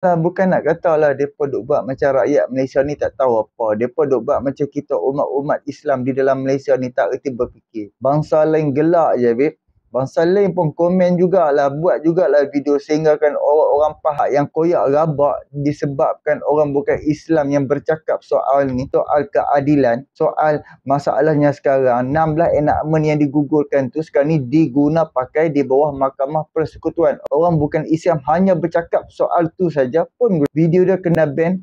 Bukan nak kata lah mereka duk buat macam rakyat Malaysia ni tak tahu apa. Mereka duk buat macam kita umat-umat Islam di dalam Malaysia ni tak erti berfikir. Bangsa lain gelak je, babe. Bangsa lain pun komen jugalah, buat jugalah video sehingga kan orang-orang pahak yang koyak rabak disebabkan orang bukan Islam yang bercakap soal ni, soal keadilan, soal masalahnya sekarang. 16 enactment yang digugurkan tu sekarang ni diguna pakai di bawah Mahkamah Persekutuan. Orang bukan Islam hanya bercakap soal tu saja pun video dia kena ban.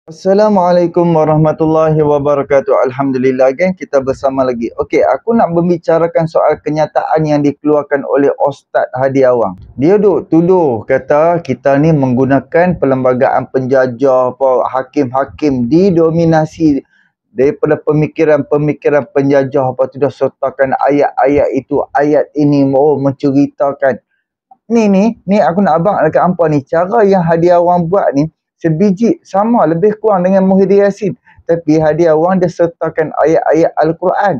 Assalamualaikum warahmatullahi wabarakatuh. Alhamdulillah, again kita bersama lagi. Okey, aku nak membicarakan soal kenyataan yang dikeluarkan oleh Ustaz Hadi Awang. Dia duk tuduh kata kita ni menggunakan perlembagaan penjajah, hakim-hakim didominasi daripada pemikiran-pemikiran penjajah, apa tu dah sertakan ayat-ayat itu, ayat ini menceritakan. Ni aku nak abang dekat hampa ni, cara yang Hadi Awang buat ni sebiji sama lebih kurang dengan Muhyiddin Yassin, tapi Hadi Awang dia sertakan ayat-ayat Al-Quran,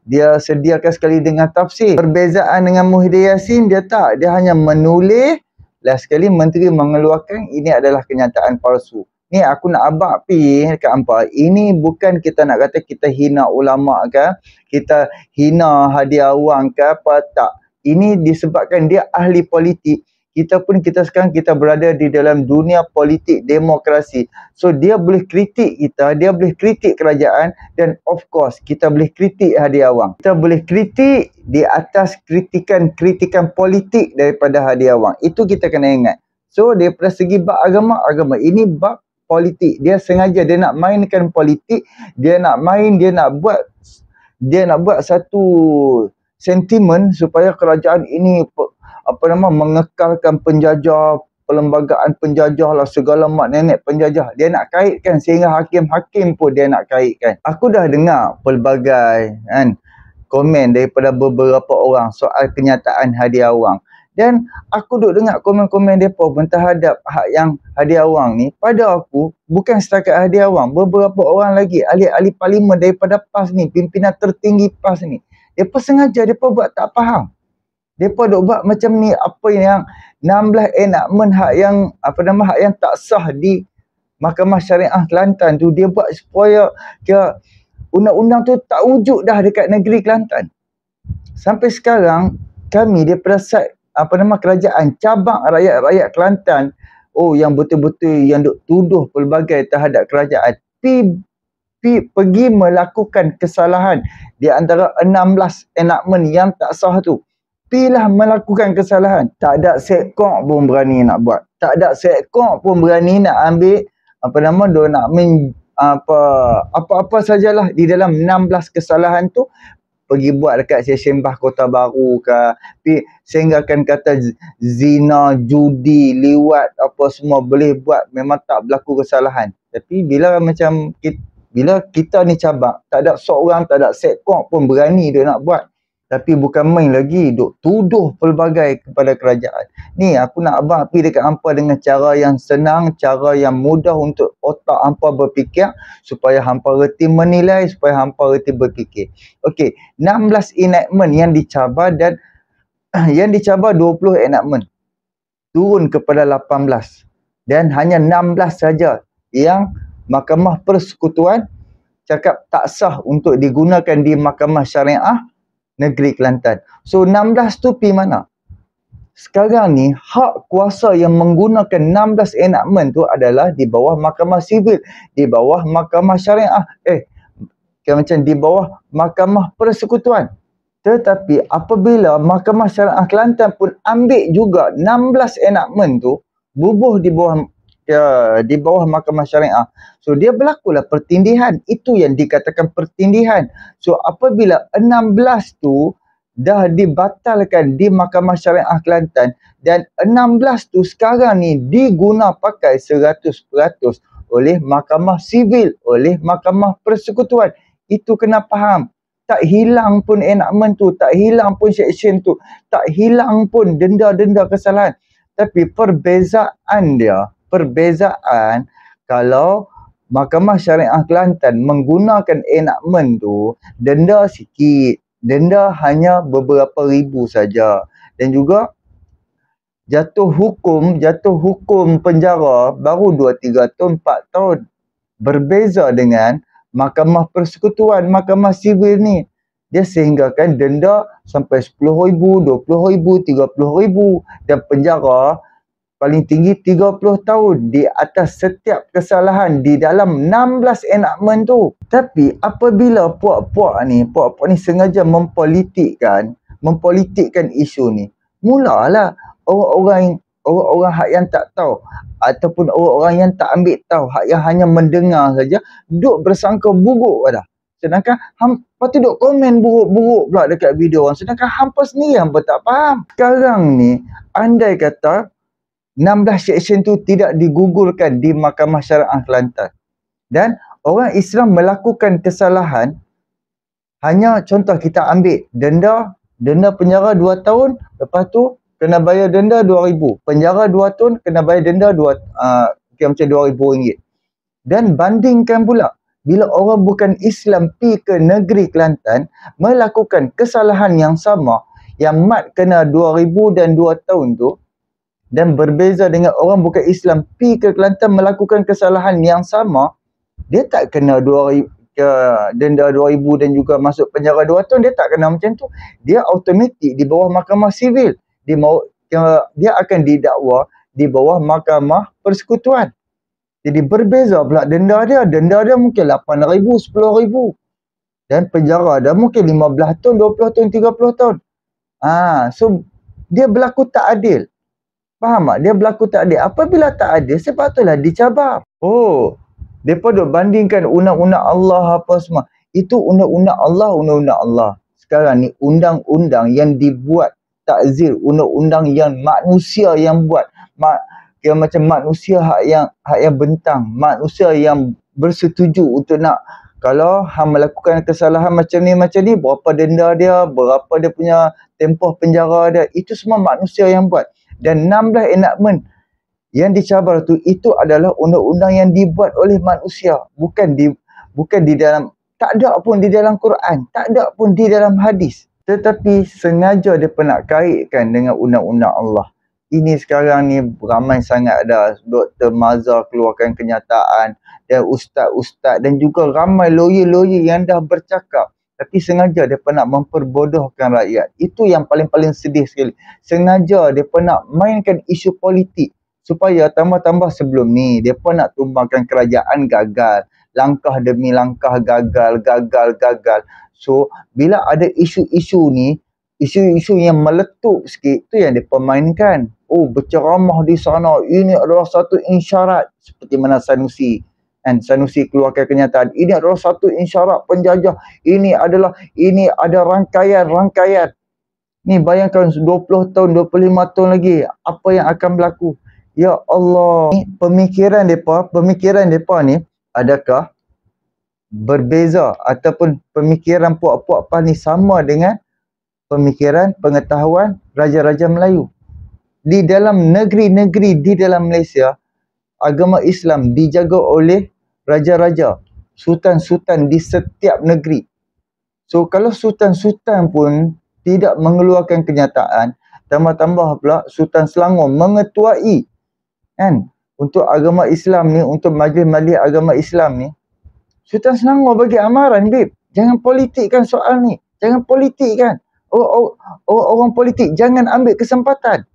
dia sediakan sekali dengan tafsir. Perbezaan dengan Muhyiddin Yassin, dia tak, dia hanya menulis, last sekali menteri mengeluarkan ini adalah kenyataan palsu. Ni aku nak abang pi dekat hampa, ini bukan kita nak kata kita hina ulama ke, kita hina Hadi Awang ke apa, tak. Ini disebabkan dia ahli politik. Kita sekarang kita berada di dalam dunia politik demokrasi. So dia boleh kritik kita, dia boleh kritik kerajaan, dan of course kita boleh kritik Hadi Awang. Kita boleh kritik di atas kritikan politik daripada Hadi Awang. Itu kita kena ingat. So daripada segi bab agama, ini bab politik. Dia sengaja dia nak mainkan politik, dia nak buat satu sentimen supaya kerajaan ini mengekalkan penjajah, perlembagaan penjajah lah, segala mak nenek penjajah. Dia nak kaitkan sehingga hakim-hakim pun dia nak kaitkan. Aku dah dengar pelbagai komen daripada beberapa orang soal kenyataan Hadi Awang. Dan aku duk dengar komen-komen mereka pun terhadap hak yang Hadi Awang ni. Pada aku, bukan setakat Hadi Awang, beberapa orang lagi, ahli-ahli parlimen daripada PAS ni, pimpinan tertinggi PAS ni, mereka sengaja mereka buat tak faham. Mereka duk buat macam ni, apa yang 16 enactment hak yang tak sah di Mahkamah Syariah Kelantan tu, dia buat supaya undang-undang tu tak wujud dah dekat negeri Kelantan. Sampai sekarang kami daripada side kerajaan, cabang rakyat Kelantan, yang betul-betul yang duk tuduh pelbagai terhadap kerajaan, pergi melakukan kesalahan di antara 16 enactment yang tak sah tu. Pilah melakukan kesalahan. Tak ada sekok pun berani nak buat. Tak ada sekok pun berani nak ambil apa-apa sajalah di dalam 16 kesalahan tu, pergi buat dekat Sembah Kota Baru ke, sehinggakan kata zina, judi, liwat, apa semua boleh buat, memang tak berlaku kesalahan. Tapi bila kita ni cabang, tak ada seorang, tak ada sekok pun berani dia nak buat. Tapi bukan main lagi, duk tuduh pelbagai kepada kerajaan. Ni aku nak abang pergi dekat hampa dengan cara yang senang, cara yang mudah untuk otak hampa berfikir, supaya hampa reti menilai, supaya hampa reti berfikir. Okey, 16 enactment yang dicabar, dan yang dicabar 20 enactment. Turun kepada 18. Dan hanya 16 saja yang Mahkamah Persekutuan cakap tak sah untuk digunakan di Mahkamah Syariah Negeri Kelantan. So 16 tu pi mana? Sekarang ni hak kuasa yang menggunakan 16 enactment tu adalah di bawah Mahkamah Sivil, di bawah Mahkamah Syariah, macam di bawah Mahkamah Persekutuan. Tetapi apabila Mahkamah Syariah Kelantan pun ambil juga 16 enactment tu, bubuh di bawah Mahkamah Syariah. So dia berlakulah pertindihan. Itu yang dikatakan pertindihan. So apabila 16 tu dah dibatalkan di Mahkamah Syariah Kelantan, dan 16 tu sekarang ni diguna pakai 100% oleh Mahkamah Sivil, oleh Mahkamah Persekutuan. Itu kena faham. Tak hilang pun enactment tu, tak hilang pun section tu, tak hilang pun denda-denda kesalahan. Tapi perbezaan kalau Mahkamah Syariah Kelantan menggunakan enactment tu, denda sikit, denda hanya beberapa ribu saja. Dan juga jatuh hukum penjara baru 2-3 tahun, 4 tahun. Berbeza dengan Mahkamah Persekutuan, Mahkamah Sivil ni. Dia sehinggakan denda sampai RM10,000, RM20,000, RM30,000 dan penjara paling tinggi 30 tahun di atas setiap kesalahan di dalam 16 enactment tu. Tapi apabila puak-puak ni sengaja mempolitikkan isu ni, mulalah orang-orang hak yang tak tahu ataupun orang-orang yang tak ambil tahu, hak yang hanya mendengar saja, duk bersangka buruk dah. Sedangkan hampa tu duk komen buruk-buruk pula dekat video orang. Sedangkan hampa sendiri hampa tak faham. Sekarang ni, andai kata 16 seksyen tu tidak digugurkan di Mahkamah Syariah Kelantan dan orang Islam melakukan kesalahan, hanya contoh kita ambil denda penjara 2 tahun, lepas tu kena bayar denda RM2,000. Penjara 2 tahun, kena bayar denda macam RM2,000. Dan bandingkan pula, bila orang bukan Islam pi ke negeri Kelantan, melakukan kesalahan yang sama, yang mat kena RM2,000 dan 2 tahun tu, dan berbeza dengan orang bukan Islam pi ke Kelantan melakukan kesalahan yang sama, dia tak kena denda RM2,000 dan juga masuk penjara 2 tahun, dia tak kena macam tu. Dia automatik di bawah Mahkamah Sivil. Dia akan didakwa di bawah Mahkamah Persekutuan. Jadi berbeza pula denda dia. Denda dia mungkin RM8,000, RM10,000. Dan penjara dia mungkin 15 tahun, 20 tahun, 30 tahun. So dia berlaku tak adil. Faham tak? Dia berlaku tak adil. Apabila tak adil, sepatutnya dicabar. Mereka duk bandingkan undang-undang Allah apa semua. Itu undang-undang Allah. Sekarang ni undang-undang yang dibuat takzir, undang-undang yang manusia yang buat. Macam manusia hak yang bentang, manusia yang bersetuju untuk nak, kalau hang melakukan kesalahan macam ni, berapa denda dia, berapa dia punya tempoh penjara dia, itu semua manusia yang buat. Dan 16 enactment yang dicabar tu, itu adalah undang-undang yang dibuat oleh manusia, bukan di dalam, tak ada pun di dalam Quran, tak ada pun di dalam hadis, tetapi sengaja dia nak kaitkan dengan undang-undang Allah. Ini sekarang ni ramai sangat dah Dr. Mazhar keluarkan kenyataan, dan ustaz-ustaz dan juga ramai lawyer-lawyer yang dah bercakap, tapi sengaja dia nak memperbodohkan rakyat. Itu yang paling-paling sedih sekali. Sengaja dia nak mainkan isu politik supaya tambah-tambah sebelum ni dia nak tumbangkan kerajaan gagal, langkah demi langkah gagal. So bila ada isu-isu ni, isu-isu yang meletup sikit, tu yang dia pemainkan. Berceramah di sana, ini adalah satu isyarat, seperti mana Sanusi keluarkan kenyataan, ini adalah satu isyarat penjajah, ini ada rangkaian. Ni bayangkan 20 tahun, 25 tahun lagi, apa yang akan berlaku? Ya Allah, pemikiran mereka ni adakah berbeza ataupun pemikiran puak-puak PAS ni sama dengan pemikiran pengetahuan raja-raja Melayu? Di dalam negeri-negeri di dalam Malaysia, agama Islam dijaga oleh raja-raja, sultan-sultan di setiap negeri. So kalau sultan-sultan pun tidak mengeluarkan kenyataan, tambah-tambah pula Sultan Selangor mengetuai untuk agama Islam ni, untuk majlis-majlis agama Islam ni, Sultan Selangor bagi amaran, babe, jangan politikkan soal ni, jangan politikkan. Orang politik jangan ambil kesempatan.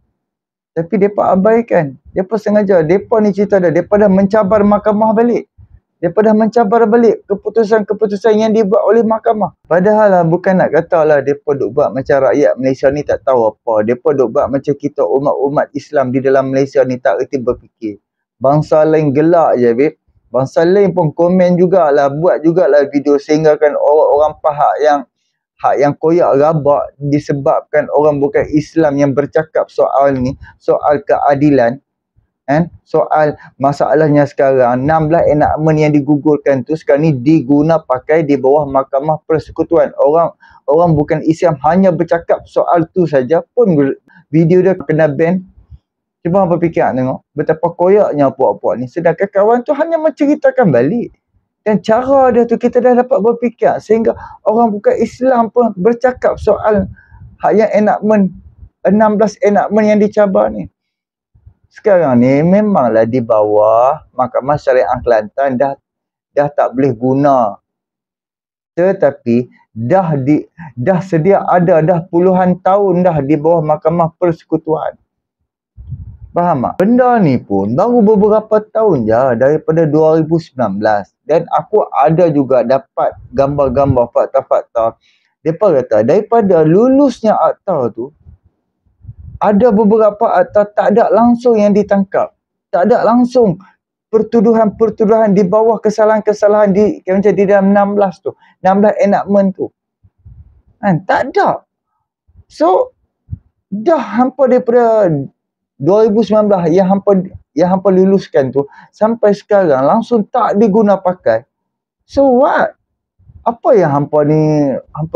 Tapi mereka abaikan. Mereka sengaja. Mereka ni cerita mereka dah mencabar mahkamah balik. Mereka dah mencabar balik keputusan-keputusan yang dibuat oleh mahkamah. Padahal bukan nak kata lah mereka duk buat macam rakyat Malaysia ni tak tahu apa. Mereka duk buat macam kita umat-umat Islam di dalam Malaysia ni tak reti berfikir. Bangsa lain gelak je, babe. Bangsa lain pun komen jugalah, buat jugalah video sehinggakan orang-orang hak yang koyak rabak disebabkan orang bukan Islam yang bercakap soal ni, soal keadilan, soal masalahnya sekarang 16 enactment yang digugurkan tu sekarang ni diguna pakai di bawah Mahkamah Persekutuan. Orang bukan Islam hanya bercakap soal tu saja pun video dia kena ban. Cuba apa fikir tengok betapa koyaknya puak-puak ni, sedangkan kawan tu hanya menceritakan balik. Dan cara dia tu kita dah dapat berfikir sehingga orang bukan Islam pun bercakap soal hak yang enactment, 16 enactment yang dicabar ni. Sekarang ni memanglah di bawah Mahkamah Syariah Kelantan dah tak boleh guna. Tetapi dah sedia ada dah puluhan tahun dah di bawah Mahkamah Persekutuan. Faham tak? Benda ni pun baru beberapa tahun je daripada 2019. Dan aku ada juga dapat gambar-gambar fakta-fakta. Mereka kata daripada lulusnya akta tu, ada beberapa akta tak ada langsung yang ditangkap. Tak ada langsung pertuduhan-pertuduhan di bawah kesalahan-kesalahan macam di dalam 16 tu. 16 enactment tu. Kan? Tak ada. So, dah hampa daripada 2019 yang hampa luluskan tu sampai sekarang langsung tak diguna pakai. So what? Apa yang hampa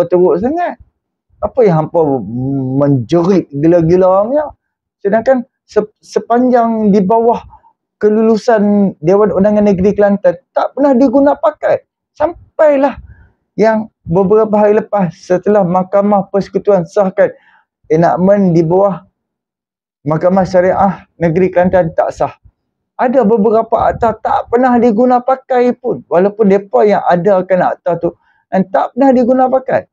teruk sangat? Apa yang hampa menjerit gila-gila punya? Sedangkan sepanjang di bawah kelulusan Dewan Undangan Negeri Kelantan tak pernah diguna pakai. Sampailah yang beberapa hari lepas setelah Mahkamah Persekutuan sahkan enactment di bawah Mahkamah Syariah Negeri Kelantan tak sah. Ada beberapa akta tak pernah diguna pakai pun. Walaupun mereka yang adakan akta tu dan tak pernah diguna pakai.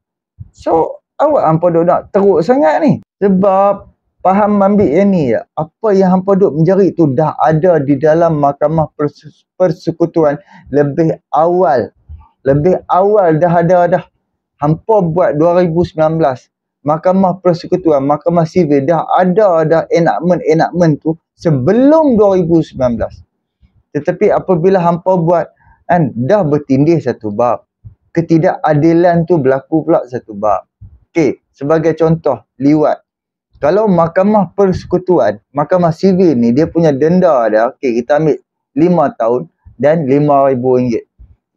So, awak hampa duk nak teruk sangat ni. Sebab faham ambil yang ni ya. Apa yang hampa duk mencari tu dah ada di dalam Mahkamah Persekutuan lebih awal. Lebih awal dah ada dah. Hampa buat 2019. Mahkamah Persekutuan, Mahkamah Sivil dah ada dah enactment tu sebelum 2019. Tetapi apabila hampa buat kan dah bertindih satu bab. Ketidakadilan tu berlaku pula satu bab. Okey, sebagai contoh liwat. Kalau Mahkamah Persekutuan, Mahkamah Sivil ni dia punya denda dia, okey kita ambil 5 tahun dan RM5,000.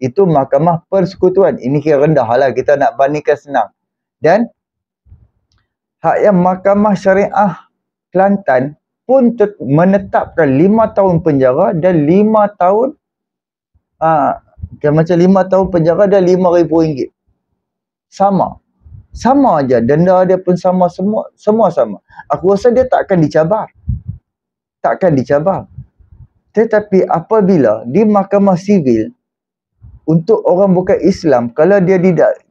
Itu Mahkamah Persekutuan. Ini kira rendah lah, kita nak bandingkan senang. Dan hak yang Mahkamah Syariah Kelantan pun menetapkan 5 tahun penjara dan 5 tahun macam 5 tahun penjara dan RM5,000. Sama. Sama aja, denda dia pun sama, semua sama. Aku rasa dia takkan dicabar. Takkan dicabar. Tetapi apabila di Mahkamah Sivil untuk orang bukan Islam, kalau dia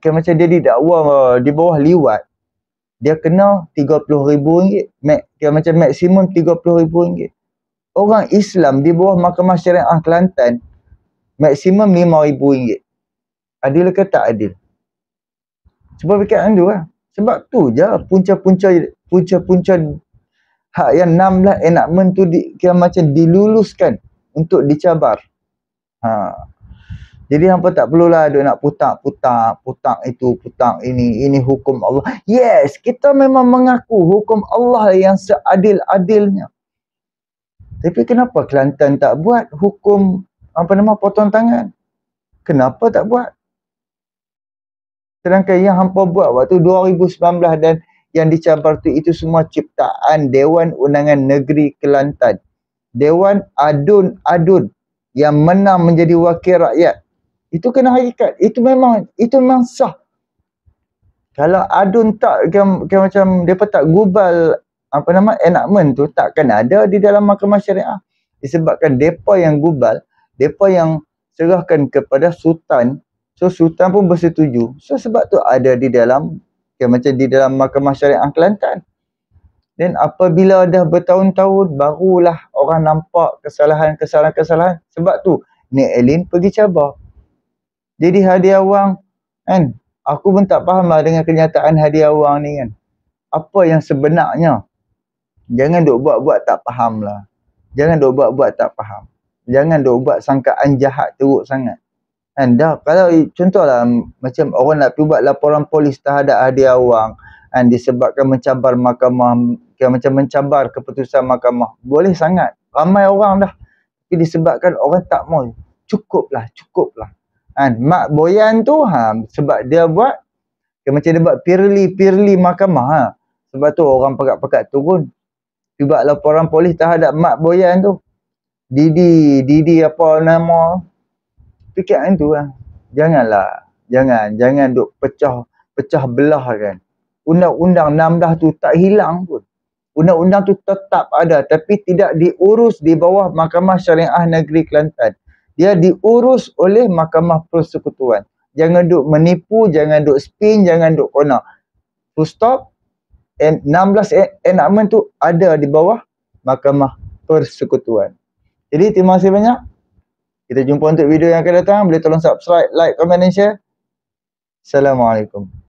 macam dia didakwa di bawah liwat, dia kena RM30,000. Macam maksimum RM30,000. Orang Islam di bawah Mahkamah Syariah Kelantan maksimum RM5,000. Adil ke tak adil? Cuba fikirkan tu lah. Sebab tu je punca-punca hak yang 16 enactment tu kira macam diluluskan untuk dicabar. Jadi hampa tak perlulah duk nak putak itu, putak ini hukum Allah. Yes, kita memang mengaku hukum Allah yang seadil-adilnya. Tapi kenapa Kelantan tak buat hukum potong tangan? Kenapa tak buat? Sedangkan yang hampa buat waktu 2019 dan yang dicabar tu itu semua ciptaan Dewan Undangan Negeri Kelantan. Dewan Adun yang menang menjadi wakil rakyat. Itu kena hakikat. Itu memang sah. Kalau adun tak macam depa tak gubal enactment tu takkan ada di dalam Mahkamah Syariah. Disebabkan depa yang gubal, depa yang serahkan kepada sultan. So sultan pun bersetuju. So sebab tu ada di dalam macam di dalam Mahkamah Syariah Kelantan. Dan apabila dah bertahun-tahun barulah orang nampak kesalahan. Sebab tu Nik Elin pergi cabar. Jadi hadiah wang kan, aku pun tak faham lah dengan kenyataan hadiah wang ni kan. Apa yang sebenarnya? Jangan duk buat-buat tak faham lah. Jangan duk buat-buat tak faham. Jangan duk buat sangkaan jahat teruk sangat. Kan dah, kalau contohlah macam orang nak pergi buat laporan polis terhadap hadiah wang kan, disebabkan mencabar mahkamah, macam mencabar keputusan mahkamah. Boleh sangat. Ramai orang dah. Tapi disebabkan orang tak mau. Cukuplah. Kan, Mak Boyan tu sebab dia buat macam dia buat pirli mahkamah sebab tu orang pakat turun pergi buat laporan polis terhadap Mak Boyan tu. Didi apa nama. Fikirkan tu lah. Janganlah. Jangan duk pecah belah kan. Undang-undang 16 tu tak hilang pun. undang-undang tu tetap ada tapi tidak diurus di bawah Mahkamah Syariah Negeri Kelantan. Dia diurus oleh Mahkamah Persekutuan. Jangan duk menipu, jangan duk spin, jangan duk kona. Full stop. 16 enactment tu ada di bawah Mahkamah Persekutuan. Jadi terima kasih banyak. Kita jumpa untuk video yang akan datang. Boleh tolong subscribe, like, komen dan share. Assalamualaikum.